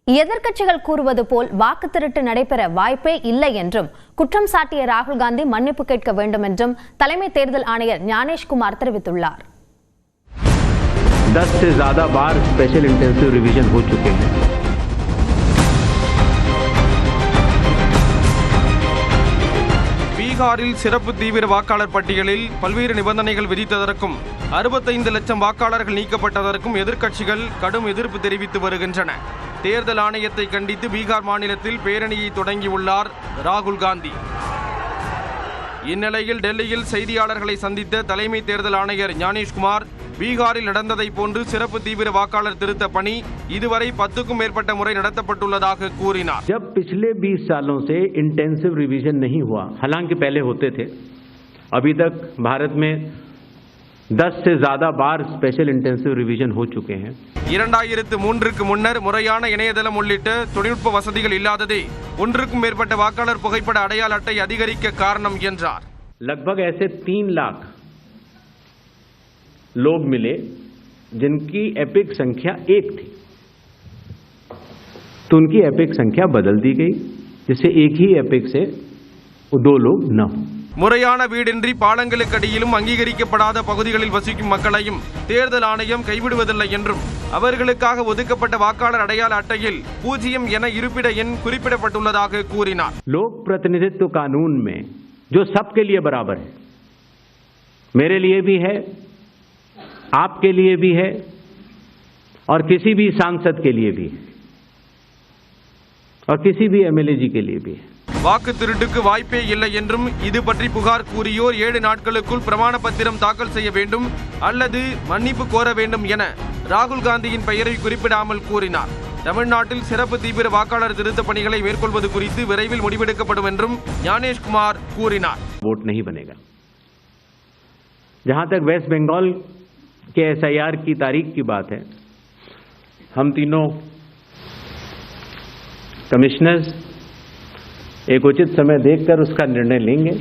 எதிர்க்கட்சிகள் கூறுவது போல் வாக்கு திருட்டு நடைபெற வாய்ப்பே இல்லை என்றும் குற்றம் சாட்டிய ராகுல் காந்தி மன்னிப்பு கேட்க வேண்டும் என்றும் தலைமை தேர்தல் ஆணையர் ஞானேஷ்குமார் தெரிவித்துள்ளார். 10 से ज्यादा बार स्पेशल इंटेंसिव रिवीजन हो चुके हैं. பீகாரில் சிறப்பு தீவிர வாக்காளர் பட்டியலில் பல்வேறு நிபந்தனைகள் விதித்ததற்கும் 65 லட்சம் வாக்காளர்கள் நீக்கப்பட்டதற்கும் எதிர்க்கட்சிகள் கடும் எதிர்ப்பு தெரிவித்து வருகின்றன. தேர்தல் ஆணையத்தை கண்டித்து பீகார் மாநிலத்தில் பேரணியை தொடங்கியுள்ளார் ராகுல் காந்தி. இந்நிலையில் டெல்லியில் செய்தியாளர்களை சந்தித்த தலைமை தேர்தல் ஆணையர் ஞானேஷ்குமார் பீகாரில் நடந்ததை போன்று சிறப்பு தீவிர வாக்காளர் திருத்த பணி இதுவரை 10க்கும் மேற்பட்ட முறை நடத்தப்பட்டுள்ளதாக கூறினார். जब पिछले 20 सालों से इंटेंसिव रिवीजन नहीं हुआ, हालांकि पहले होते थे, अभी तक भारत में 10 से ज्यादा बार स्पेशल इंटेंसिव रिवीजन हो चुके हैं. 2003க்கு முன்னர் முறையான இணையதளம் உள்ளிட்ட தொழில்நுட்ப வசதிகள் இல்லாததே ஒன்றுக்கும் மேற்பட்ட வாக்காளர் புகைப்பட அடையாள அட்டை அதிகரிக்க காரணம் என்றார். लगभग ऐसे 3 लाख लोग मिले जिनकी एपिक संख्या 1 थी, तो उनकी एपिक संख्या बदल दी गई जिससे एक ही एपिक से 2 लोग न हो. முறையான வீடின்றி பாலங்களுக்கு அடியிலும் அங்கீகரிக்கப்படாத பகுதிகளில் வசிக்கும் மக்களையும் தேர்தல் ஆணையம் கைவிடுவதில்லை என்றும் அவர்களுக்காக ஒதுக்கப்பட்ட வாக்காளர் அடையாள அட்டையில் 0 என இருப்பிட எண் குறிப்பிடப்பட்டுள்ளதாக கூறினார். लोक प्रतिनिधित्व कानून में जो सबके लिए बराबर है, मेरे लिए भी है, आपके लिए भी है और किसी भी सांसद के लिए भी है और किसी भी एमएलए जी के लिए भी है. வாக்கு திருட்டுக்கு வாய்ப்பே இல்லை என்றும் இது பற்றி புகார் கூறியோர் 7 நாட்களுக்குள் பிரமாண பத்திரம் தாக்கல் செய்ய வேண்டும் அல்லது மன்னிப்பு கோர வேண்டும் என ராகுல் காந்தியின் பெயரை குறிப்பிடாமல் கூறினார். தமிழ்நாட்டில் சிறப்பு தீவிர வாக்காளர் திருத்த பணிகளை மேற்கொள்வது குறித்து விரைவில் முடிவெடுக்கப்படும் என்றும் ஞானேஷ்குமார் கூறினார். वोट नहीं बनेगा. जहां तक वेस्ट बंगाल के एसआईआर की तारीख की बात है, हम तीनों कमिश्नर्स एक उचित समय देखकर उसका निर्णय लेंगे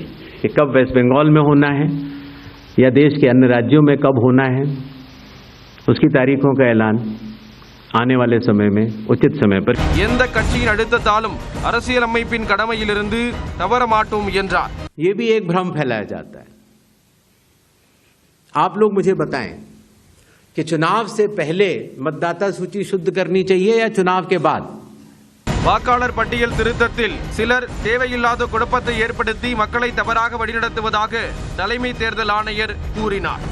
कि कब वेस्ट बंगाल में होना है या देश के अन्य राज्यों में कब होना है. उसकी तारीखों का ऐलान आने वाले समय में उचित समय पर. எந்த கட்சியின் அழுத்தத்தாலும் அரசியல் அமைப்பின் கடமையிலிருந்து தவற மாட்டோம் என்றார். ये भी एक भ्रम फैलाया जाता है. आप लोग मुझे बताएं कि चुनाव से पहले मतदाता सूची शुद्ध करनी चाहिए या चुनाव के बाद. வாக்காளர் பட்டியல் திருத்தத்தில் சிலர் தேவையில்லாத குழப்பத்தை ஏற்படுத்தி மக்களை தவறாக வழிநடத்துவதாக தலைமை தேர்தல் ஆணையர் கூறினார்.